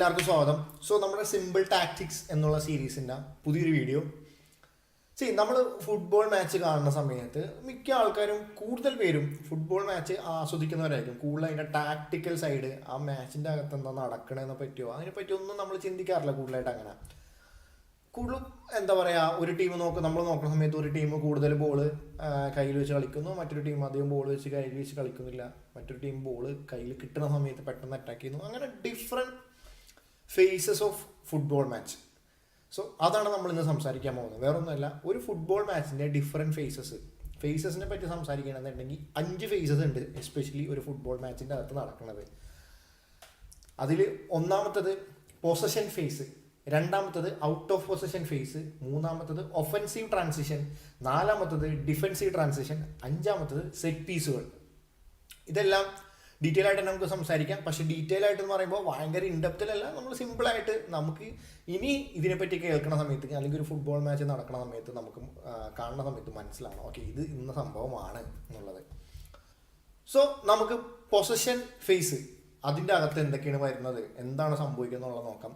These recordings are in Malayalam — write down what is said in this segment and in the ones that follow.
എല്ലാവർക്കും സ്വാഗതം. നമ്മുടെ സിമ്പിൾ ടാക്ടിക്സ് എന്നുള്ള സീരീസിൻ്റെ പുതിയൊരു വീഡിയോ. നമ്മൾ ഫുട്ബോൾ മാച്ച് കാണുന്ന സമയത്ത് മിക്ക ആൾക്കാരും കൂടുതൽ പേരും ഫുട്ബോൾ മാച്ച് ആസ്വദിക്കുന്നവരായിരിക്കും. കൂടുതൽ അതിൻ്റെ ടാക്ടിക്കൽ സൈഡ്, ആ മാച്ചിൻ്റെ അകത്ത് എന്താ നടക്കണതെന്ന് പറ്റിയോ അതിനെപ്പറ്റി ഒന്നും നമ്മൾ ചിന്തിക്കാറില്ല കൂടുതലായിട്ട്. അങ്ങനെ കൂടുതലും എന്താ പറയുക, ഒരു ടീം നമ്മൾ നോക്കുന്ന സമയത്ത് ഒരു ടീം കൂടുതൽ ബോൾ കയ്യിൽ വെച്ച് കളിക്കുന്നു, മറ്റൊരു ടീം അധികം ബോൾ വെച്ച് കയ്യിൽ വെച്ച് കളിക്കുന്നില്ല, മറ്റൊരു ടീം ബോൾ കയ്യിൽ കിട്ടുന്ന സമയത്ത് പെട്ടെന്ന് അറ്റാക്ക് ചെയ്യുന്നു. അങ്ങനെ different phases of football match. അതാണ് നമ്മൾ ഇന്ന് സംസാരിക്കാൻ പോകുന്നത്. വേറൊന്നുമല്ല, ഒരു ഫുട്ബോൾ മാച്ചിൻ്റെ ഡിഫറെൻറ്റ് ഫേസസിനെ പറ്റി സംസാരിക്കുകയാണെന്നുണ്ടെങ്കിൽ 5 ഫേസസ് ഉണ്ട്, എസ്പെഷ്യലി ഒരു ഫുട്ബോൾ മാച്ചിൻ്റെ അകത്ത് നടക്കുന്നത്. അതിൽ ഒന്നാമത്തത് പൊസഷൻ ഫേസ്, രണ്ടാമത്തത് ഔട്ട് ഓഫ് പൊസഷൻ ഫേസ്, മൂന്നാമത്തത് ഒഫൻസീവ് ട്രാൻസിഷൻ, നാലാമത്തത് ഡിഫെൻസീവ് ട്രാൻസിഷൻ, അഞ്ചാമത്തത് സെറ്റ് പീസുകൾ. ഇതെല്ലാം ഡീറ്റെയിൽ ആയിട്ട് നമുക്ക് സംസാരിക്കാം. പക്ഷേ ഡീറ്റെയിൽ ആയിട്ട് എന്ന് പറയുമ്പോൾ ഭയങ്കര ഇൻഡെപ്തിലല്ല, നമ്മൾ സിമ്പിളായിട്ട് നമുക്ക് ഇനി ഇതിനെപ്പറ്റി കേൾക്കുന്ന സമയത്ത് അല്ലെങ്കിൽ ഒരു ഫുട്ബോൾ മാച്ച് നടക്കുന്ന സമയത്ത് നമുക്ക് കാണുന്ന സമയത്ത് മനസ്സിലാവണം, ഓക്കെ ഇത് ഇന്ന സംഭവമാണ് എന്നുള്ളത്. നമുക്ക് പൊസഷൻ ഫേസ്, അതിൻ്റെ അകത്ത് എന്തൊക്കെയാണ് വരുന്നത്, എന്താണ് സംഭവിക്കുന്നത് എന്നുള്ളത് നോക്കാം.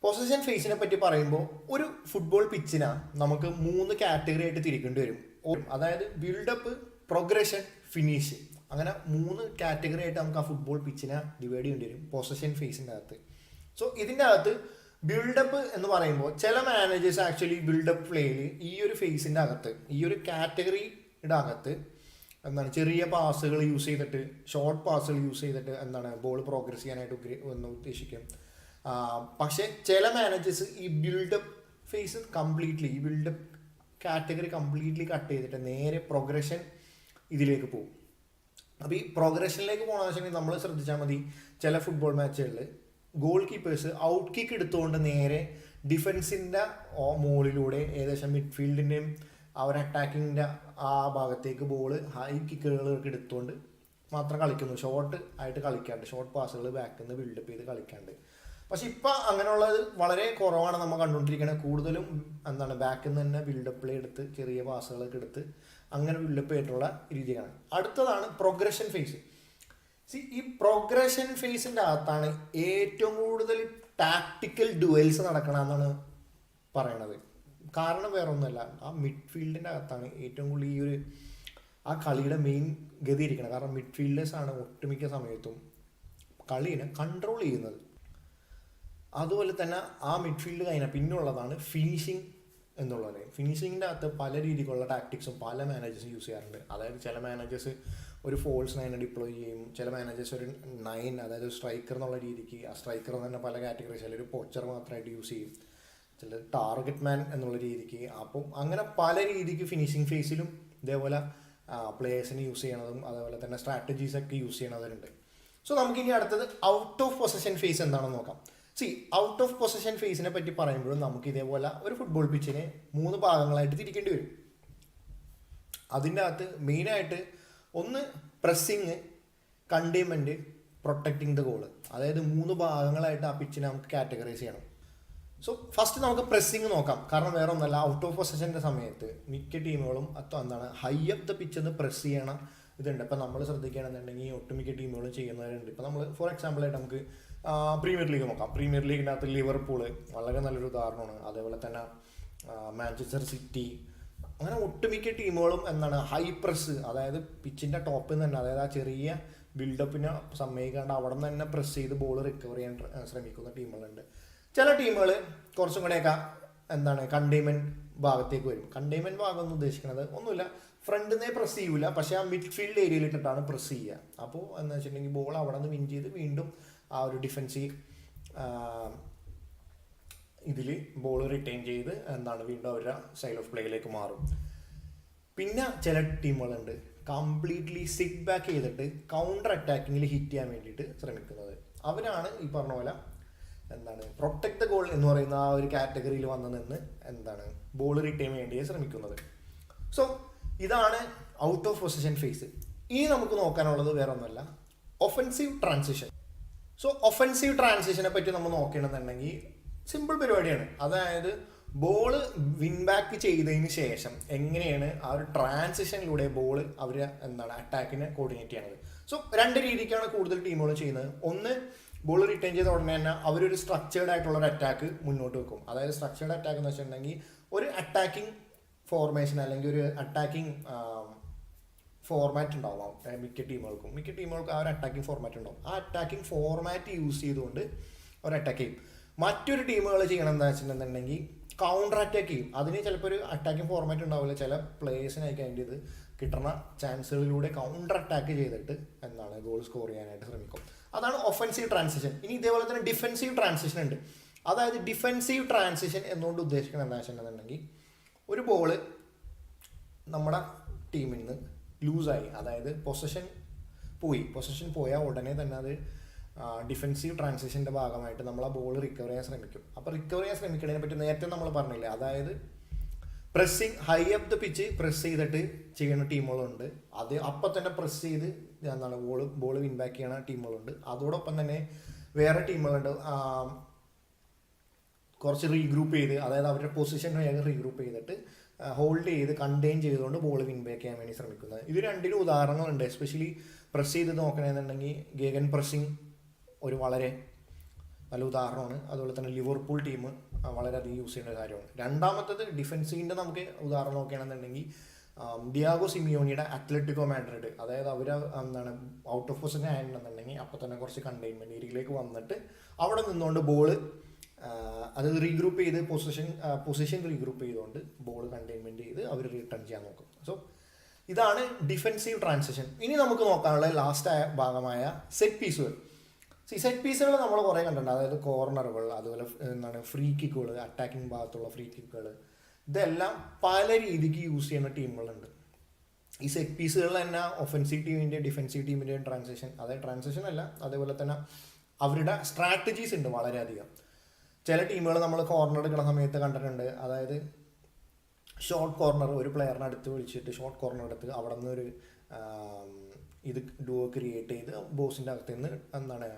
പൊസഷൻ ഫേസിനെ പറ്റി പറയുമ്പോൾ ഒരു ഫുട്ബോൾ പിച്ചിനെ നമുക്ക് 3 കാറ്റഗറി ആയിട്ട് തിരിക്കേണ്ടി വരും. അതായത് ബിൽഡപ്പ്, പ്രോഗ്രഷൻ, ഫിനിഷ്. അങ്ങനെ 3 കാറ്റഗറി ആയിട്ട് നമുക്ക് ആ ഫുട്ബോൾ പിച്ചിനെ ഡിവൈഡ് ചെയ്യേണ്ടി വരും പൊസഷൻ ഫേസിൻ്റെ അകത്ത്. ഇതിൻ്റെ അകത്ത് ബിൽഡപ്പ് എന്ന് പറയുമ്പോൾ ചില മാനേജേഴ്സ് ആക്ച്വലി ബിൽഡപ്പ് പ്ലേയിൽ ഈ ഒരു ഫേസിൻ്റെ അകത്ത്, ഈ ഒരു കാറ്റഗറിയുടെ അകത്ത് എന്താണ് ചെറിയ പാസുകൾ യൂസ് ചെയ്തിട്ട്, ഷോർട്ട് പാസുകൾ യൂസ് ചെയ്തിട്ട് എന്താണ് ബോൾ പ്രോഗ്രസ് ചെയ്യാനായിട്ട് ഉദ്ദേശിക്കും. പക്ഷേ ചില മാനേജേഴ്സ് ഈ ബിൽഡപ്പ് ഫേസ് കംപ്ലീറ്റ്ലി, ഈ ബിൽഡപ്പ് കാറ്റഗറി കംപ്ലീറ്റ്ലി കട്ട് ചെയ്തിട്ട് നേരെ പ്രോഗ്രഷൻ ഇതിലേക്ക് പോകും. അപ്പോൾ ഈ പ്രോഗ്രഷനിലേക്ക് പോകണമെന്ന് വെച്ചിട്ടുണ്ടെങ്കിൽ നമ്മൾ ശ്രദ്ധിച്ചാൽ മതി, ചില ഫുട്ബോൾ മാച്ചുകളിൽ ഗോൾ കീപ്പേഴ്സ് ഔട്ട് കിക്ക് എടുത്തുകൊണ്ട് നേരെ ഡിഫൻസിൻ്റെ മുകളിലൂടെ ഏകദേശം മിഡ്ഫീൽഡിൻ്റെയും അവർ അറ്റാക്കിങ്ങിൻ്റെ ആ ഭാഗത്തേക്ക് ബോൾ ഹൈ കിക്കുകളൊക്കെ എടുത്തുകൊണ്ട് മാത്രം കളിക്കുന്നു, ഷോർട്ട് ആയിട്ട് കളിക്കാണ്ട്, ഷോർട്ട് പാസുകൾ ബാക്കിൽ നിന്ന് ബിൽഡപ്പ് ചെയ്ത് കളിക്കാണ്ട്. പക്ഷെ ഇപ്പം അങ്ങനെയുള്ളത് വളരെ കുറവാണ് നമ്മൾ കണ്ടുകൊണ്ടിരിക്കുന്നത്. കൂടുതലും എന്താണ് ബാക്കിൽ നിന്ന് തന്നെ ബിൽഡപ്പ് പ്ലേ എടുത്ത് ചെറിയ പാസുകളൊക്കെ എടുത്ത് അങ്ങനെ ബിൽഡപ്പ് ചെയ്തിട്ടുള്ള രീതിയാണ്. അടുത്തതാണ് പ്രോഗ്രഷൻ ഫേസ്. ഈ പ്രോഗ്രഷൻ ഫേസിൻ്റെ അകത്താണ് ഏറ്റവും കൂടുതൽ ടാക്ടിക്കൽ ഡുവൽസ് നടക്കണമെന്നാണ് പറയണത്. കാരണം വേറെ ഒന്നുമല്ല, ആ മിഡ്ഫീൽഡിൻ്റെ അകത്താണ് ഏറ്റവും കൂടുതൽ ഈ ഒരു ആ കളിയുടെ മെയിൻ ഗതി ഇരിക്കുന്നത്. കാരണം മിഡ്ഫീൽഡേഴ്സാണ് ഒട്ടുമിക്ക സമയത്തും കളിയെ കൺട്രോൾ ചെയ്യുന്നത്. അതുപോലെ തന്നെ ആ മിഡ്ഫീൽഡ് കഴിഞ്ഞാൽ പിന്നുള്ളതാണ് ഫിനിഷിങ് എന്നുള്ളത്. ഫിനിഷിങ്ങിൻ്റെ അകത്ത് പല രീതിക്കുള്ള ടാക്ടിക്സും പല മാനേജേഴ്സും യൂസ് ചെയ്യാറുണ്ട്. അതായത് ചില മാനേജേഴ്സ് ഒരു ഫോൾസ് 9 ഡിപ്ലോയ് ചെയ്യും, ചില മാനേജേഴ്സ് ഒരു 9, അതായത് സ്ട്രൈക്കർ എന്നുള്ള രീതിക്ക്, ആ സ്ട്രൈക്കർ തന്നെ പല കാറ്റഗറീസ്, ചിലർ പോച്ചർ മാത്രമായിട്ട് യൂസ് ചെയ്യും, ചിലർ ടാർഗറ്റ് മാൻ എന്നുള്ള രീതിക്ക്. അപ്പം അങ്ങനെ പല രീതിക്ക് ഫിനിഷിങ് ഫേസിലും ഇതേപോലെ പ്ലേയേഴ്സിനെ യൂസ് ചെയ്യണതും അതേപോലെ തന്നെ സ്ട്രാറ്റജീസൊക്കെ യൂസ് ചെയ്യണവരുണ്ട്. നമുക്കിനി അടുത്തത് ഔട്ട് ഓഫ് പൊസഷൻ ഫേസ് എന്താണെന്ന് നോക്കാം. ഔട്ട് ഓഫ് പൊസഷൻ ഫേസിനെ പറ്റി പറയുമ്പോഴും നമുക്ക് ഇതേപോലെ ഒരു ഫുട്ബോൾ പിച്ചിനെ 3 ഭാഗങ്ങളായിട്ട് തിരിക്കേണ്ടി വരും. അതിൻ്റെ അകത്ത് മെയിനായിട്ട് ഒന്ന് pressing, containment, protecting the goal. അതായത് 3 ഭാഗങ്ങളായിട്ട് ആ പിച്ചിനെ നമുക്ക് കാറ്റഗറൈസ് ചെയ്യണം. ഫസ്റ്റ് നമുക്ക് പ്രസ്സിങ് നോക്കാം. കാരണം വേറെ ഒന്നല്ല, ഔട്ട് ഓഫ് പൊസഷൻ്റെ സമയത്ത് മിക്ക ടീമുകളും എന്താണ് ഹൈ അപ്പ് ദ പിച്ച് എന്ന് പ്രസ് ചെയ്യണം ഇതുണ്ട്. ഇപ്പം നമ്മൾ ശ്രദ്ധിക്കുകയാണെന്നുണ്ടെങ്കിൽ ഒട്ടുമിക്ക ടീമുകളും ചെയ്യുന്നവരുണ്ട്. ഇപ്പം നമ്മൾ ഫോർ എക്സാമ്പിളായിട്ട് നമുക്ക് പ്രീമിയർ ലീഗ് നോക്കാം. പ്രീമിയർ ലീഗിനകത്ത് ലിവർപൂൾ വളരെ നല്ലൊരു ഉദാഹരണമാണ്. അതേപോലെ തന്നെ മാഞ്ചസ്റ്റർ സിറ്റി, അങ്ങനെ ഒട്ടുമിക്ക ടീമുകളും എന്താണ് ഹൈ പ്രസ്, അതായത് പിച്ചിൻ്റെ ടോപ്പിൽ നിന്ന് തന്നെ, അതായത് ആ ചെറിയ ബിൽഡപ്പിനെ സമ്മതിക്കാണ്ട് അവിടെ നിന്ന് തന്നെ പ്രസ് ചെയ്ത് ബോൾ റിക്കവർ ചെയ്യാൻ ശ്രമിക്കുന്ന ടീമുകളുണ്ട്. ചില ടീമുകൾ കുറച്ചും കൂടെയൊക്കെ എന്താണ് കണ്ടെയ്ൻമെൻറ്റ് ഭാഗത്തേക്ക് വരും. കണ്ടെയ്ൻമെൻറ്റ് ഭാഗം എന്ന് ഉദ്ദേശിക്കുന്നത് ഒന്നുമില്ല, ഫ്രണ്ടിൽ നിന്നേ പ്രസ് ചെയ്യൂല, പക്ഷേ ആ മിഡ്ഫീൽഡ് ഏരിയയിൽ ഇട്ടിട്ടാണ് പ്രസ് ചെയ്യുക. അപ്പോൾ എന്ന് വെച്ചിട്ടുണ്ടെങ്കിൽ ബോൾ അവിടെ നിന്ന് വിൻ ചെയ്ത് വീണ്ടും ആ ഒരു ഡിഫെൻസീവ് ഇതിൽ ബോൾ റിട്ടൈൻ ചെയ്ത് എന്താണ് വീണ്ടും അവരുടെ സ്റ്റൈൽ ഓഫ് പ്ലേയിലേക്ക് മാറും. പിന്നെ ചില ടീമുകളുണ്ട് കംപ്ലീറ്റ്ലി സിറ്റ് ബാക്ക് ചെയ്തിട്ട് കൗണ്ടർ അറ്റാക്കിങ്ങിൽ ഹിറ്റ് ചെയ്യാൻ വേണ്ടിയിട്ട് ശ്രമിക്കുന്നത്. അവരാണ് ഈ പറഞ്ഞ പോലെ എന്താണ് പ്രൊട്ടക്ട് ദ ഗോൾ എന്ന് പറയുന്ന ആ ഒരു കാറ്റഗറിയിൽ വന്ന് നിന്ന് എന്താണ് ബോൾ റിട്ടൈൻ വേണ്ടി ശ്രമിക്കുന്നത്. ഇതാണ് ഔട്ട് ഓഫ് പൊസിഷൻ ഫേസ്. ഇനി നമുക്ക് നോക്കാനുള്ളത് വേറെ ഒന്നുമല്ല, ഒഫൻസീവ് ട്രാൻസിഷൻ. ഒഫൻസീവ് ട്രാൻസിഷനെ പറ്റി നമ്മൾ നോക്കുകയാണെന്നുണ്ടെങ്കിൽ സിമ്പിൾ പരിപാടിയാണ്. അതായത് ബോൾ വിൻ ബാക്ക് ചെയ്തതിന് ശേഷം എങ്ങനെയാണ് ആ ഒരു ട്രാൻസിഷനിലൂടെ ബോൾ അവർ എന്താണ് അറ്റാക്കിനെ കോർഡിനേറ്റ് ചെയ്യണത്. 2 രീതിക്കാണ് കൂടുതൽ ടീമുകൾ ചെയ്യുന്നത്. ഒന്ന് ബോൾ റിട്ടേൺ ചെയ്ത ഉടനെ തന്നെ അവരൊരു സ്ട്രക്ചേർഡ് ആയിട്ടുള്ള ഒരു അറ്റാക്ക് മുന്നോട്ട് വെക്കും. അതായത് സ്ട്രക്ചേർഡ് അറ്റാക്ക് എന്ന് വെച്ചിട്ടുണ്ടെങ്കിൽ ഒരു അറ്റാക്കിംഗ് ഫോർമേഷൻ അല്ലെങ്കിൽ ഒരു അറ്റാക്കിംഗ് ഫോർമാറ്റ് ഉണ്ടാവും മിക്ക ടീമുകൾക്കും ആ ഒരു അറ്റാക്കിംഗ് ഫോർമാറ്റ് ഉണ്ടാവും. ആ അറ്റാക്കിംഗ് ഫോർമാറ്റ് യൂസ് ചെയ്തുകൊണ്ട് അവർ അറ്റാക്ക് ചെയ്യും. മറ്റൊരു ടീമുകൾ ചെയ്യണം എന്താ വെച്ചിട്ടുണ്ടെന്നുണ്ടെങ്കിൽ കൗണ്ടർ അറ്റാക്ക് ചെയ്യും. അതിന് ചിലപ്പോൾ ഒരു അറ്റാക്കിംഗ് ഫോർമാറ്റ് ഉണ്ടാവില്ല, ചില പ്ലേയേഴ്സിനായിരിക്കും അതിൻ്റെ ഇത് കിട്ടുന്ന ചാൻസുകളിലൂടെ കൗണ്ടർ അറ്റാക്ക് ചെയ്തിട്ട് എന്താണ് ഗോൾ സ്കോർ ചെയ്യാനായിട്ട് ശ്രമിക്കും. അതാണ് ഒഫൻസീവ് ട്രാൻസിഷൻ. ഇനി ഇതേപോലെ തന്നെ ഡിഫെൻസീവ് ട്രാൻസിഷൻ ഉണ്ട്. അതായത് ഡിഫെൻസീവ് ട്രാൻസിഷൻ എന്നുകൊണ്ട് ഉദ്ദേശിക്കുന്നത് എന്താ വെച്ചിട്ടുണ്ടെന്നുണ്ടെങ്കിൽ ഒരു ബോള് നമ്മുടെ ടീമിൽ നിന്ന് ലൂസായി, അതായത് പൊസഷൻ പോയാൽ ഉടനെ തന്നെ അത് ഡിഫെൻസീവ് ട്രാൻസിഷൻ്റെ ഭാഗമായിട്ട് നമ്മൾ ആ ബോൾ റിക്കവർ ചെയ്യാൻ ശ്രമിക്കും. അപ്പോൾ റിക്കവർ ചെയ്യാൻ ശ്രമിക്കുന്നതിനെ പറ്റി നേരത്തെ നമ്മൾ പറഞ്ഞില്ലേ, അതായത് pressing high up the pitch press ചെയ്തിട്ട് ചെയ്യുന്ന ടീമുകളുണ്ട്. അത് അപ്പം തന്നെ പ്രസ് ചെയ്ത് എന്താണ് ബോൾ വിൻ ബാക്ക് ചെയ്യുന്ന ടീമുകളുണ്ട്. അതോടൊപ്പം തന്നെ വേറെ ടീമുകളുണ്ട് കുറച്ച് റീഗ്രൂപ്പ് ചെയ്ത്, അതായത് അവരുടെ പൊസിഷൻ വേഗം റീഗ്രൂപ്പ് ചെയ്തിട്ട് ഹോൾഡ് ചെയ്ത് കണ്ടെയ്ൻ ചെയ്തുകൊണ്ട് ബോൾ വിൻ ബാക്ക് ചെയ്യാൻ വേണ്ടി ശ്രമിക്കുന്നത്. ഇത് രണ്ടിനും ഉദാഹരണങ്ങളുണ്ട്. എസ്പെഷ്യലി പ്രസ് ചെയ്ത് നോക്കണമെന്നുണ്ടെങ്കിൽ ഗേഗൻ പ്രസ്സിങ് ഒരു വളരെ നല്ല ഉദാഹരണമാണ്. അതുപോലെ തന്നെ ലിവർപൂൾ ടീം വളരെയധികം യൂസ് ചെയ്യുന്ന കാര്യമാണ്. രണ്ടാമത്തത് ഡിഫൻസീവിൻ്റെ നമുക്ക് ഉദാഹരണം നോക്കുകയാണെന്നുണ്ടെങ്കിൽ ഡിയാഗോ സിമിയോണിയുടെ അത്ലറ്റിക്കോ മാഡ്രിഡ്, അതായത് അവർ എന്താണ് ഔട്ട് ഓഫ് പൊസിഷൻ ആയിട്ടുണ്ടെന്നുണ്ടെങ്കിൽ അപ്പോൾ തന്നെ കുറച്ച് കണ്ടെയ്ൻമെൻറ്റ് ഏരിയയിലേക്ക് വന്നിട്ട് അവിടെ നിന്നുകൊണ്ട് ബോൾ അത് റീഗ്രൂപ്പ് ചെയ്ത് പൊസിഷൻ റീഗ്രൂപ്പ് ചെയ്തുകൊണ്ട് ബോൾ കണ്ടെയ്ൻമെൻറ്റ് ചെയ്ത് അവർ റിട്ടേൺ ചെയ്യാൻ നോക്കും. സോ ഇതാണ് ഡിഫെൻസീവ് ട്രാൻസിഷൻ. ഇനി നമുക്ക് നോക്കാനുള്ള ലാസ്റ്റ് ഭാഗമായ സെറ്റ് പീസുകൾ. സെറ്റ് പീസുകൾ നമ്മൾ കുറേ കണ്ടിട്ടുണ്ട്. അതായത് കോർണറുകൾ, അതുപോലെ എന്താണ് ഫ്രീ കിക്കുകൾ, അറ്റാക്കിംഗ് ഭാഗത്തുള്ള ഫ്രീ കിക്കുകൾ, ഇതെല്ലാം പല രീതിക്ക് യൂസ് ചെയ്യുന്ന ടീമുകളുണ്ട്. ഈ സെറ്റ് പീസുകളിൽ തന്നെ ഒഫൻസീവ് ടീമിൻ്റെയും ഡിഫെൻസീവ് ടീമിൻ്റെയും ട്രാൻസിഷൻ, അതായത് ട്രാൻസിഷൻ അല്ല, അതേപോലെ തന്നെ അവരുടെ സ്ട്രാറ്റജീസ് ഉണ്ട് വളരെയധികം. ചില ടീമുകൾ നമ്മൾ കോർണർ എടുക്കുന്ന സമയത്ത് കണ്ടിട്ടുണ്ട്. അതായത് ഷോർട്ട് കോർണർ, ഒരു പ്ലെയറിനെ അടുത്ത് വിളിച്ചിട്ട് ഷോർട്ട് കോർണർ എടുത്ത് അവിടെ നിന്ന് ഒരു ഇത് ഡുവോ ക്രിയേറ്റ് ചെയ്ത് ബോക്സിൻ്റെ അകത്ത് നിന്ന് എന്താണ്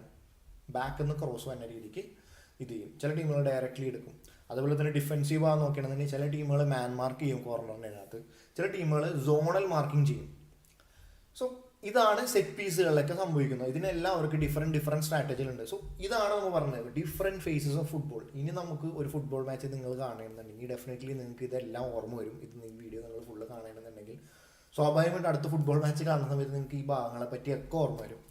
ബാക്കിൽ നിന്ന് ക്രോസ് വരുന്ന രീതിക്ക് ഇത് ചെയ്യും. ചില ടീമുകൾ ഡയറക്റ്റ്ലി എടുക്കും. അതുപോലെ തന്നെ ഡിഫെൻസീവ് ആണെന്ന് നോക്കുകയാണെന്നുണ്ടെങ്കിൽ ചില ടീമുകൾ മാൻ മാർക്ക് ചെയ്യും കോർണറിൻ്റെ അകത്ത്, ചില ടീമുകൾ സോണൽ മാർക്കിംഗ് ചെയ്യും. സോ ഇതാണ് സെറ്റ് പീസുകളിലൊക്കെ സംഭവിക്കുന്നത്. ഇതിനെല്ലാം അവർക്ക് ഡിഫറെൻറ്റ് സ്ട്രാറ്റജികളുണ്ട്. സോ ഇതാണ് നമ്മൾ പറഞ്ഞത് ഡിഫറെൻറ്റ് ഫേസസ് ഓഫ് ഫുട്ബോൾ. ഇനി നമുക്ക് ഒരു ഫുട്ബോൾ മാച്ച് നിങ്ങൾ കാണണമെന്നുണ്ടെങ്കിൽ ഡെഫിനറ്റ്ലി നിങ്ങൾക്ക് ഇതെല്ലാം ഓർമ്മ വരും. ഇത് ഈ വീഡിയോ നിങ്ങൾ ഫുള്ള് കാണണമെന്നുണ്ടെങ്കിൽ സ്വാഭാവികമായിട്ട് അടുത്ത ഫുട്ബോൾ മാച്ച് കാണുന്ന സമയത്ത് നിങ്ങൾക്ക് ഈ ഭാഗങ്ങളെ പറ്റിയൊക്കെ ഓർമ്മ വരും.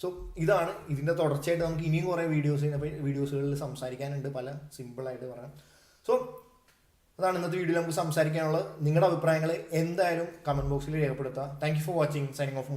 സോ ഇതാണ് ഇതിൻ്റെ തുടർച്ചയായിട്ട് നമുക്ക് ഇനിയും കുറേ വീഡിയോസുകളിൽ സംസാരിക്കാനുണ്ട്, പല സിമ്പിളായിട്ട് പറയാം. സോ അതാണ് ഇന്നത്തെ വീഡിയോയിൽ നമുക്ക് സംസാരിക്കാനുള്ളത്. നിങ്ങളുടെ അഭിപ്രായങ്ങൾ എന്തായാലും കമൻറ്റ് ബോക്സിൽ രേഖപ്പെടുത്തുക. Thank you for watching. Signing off.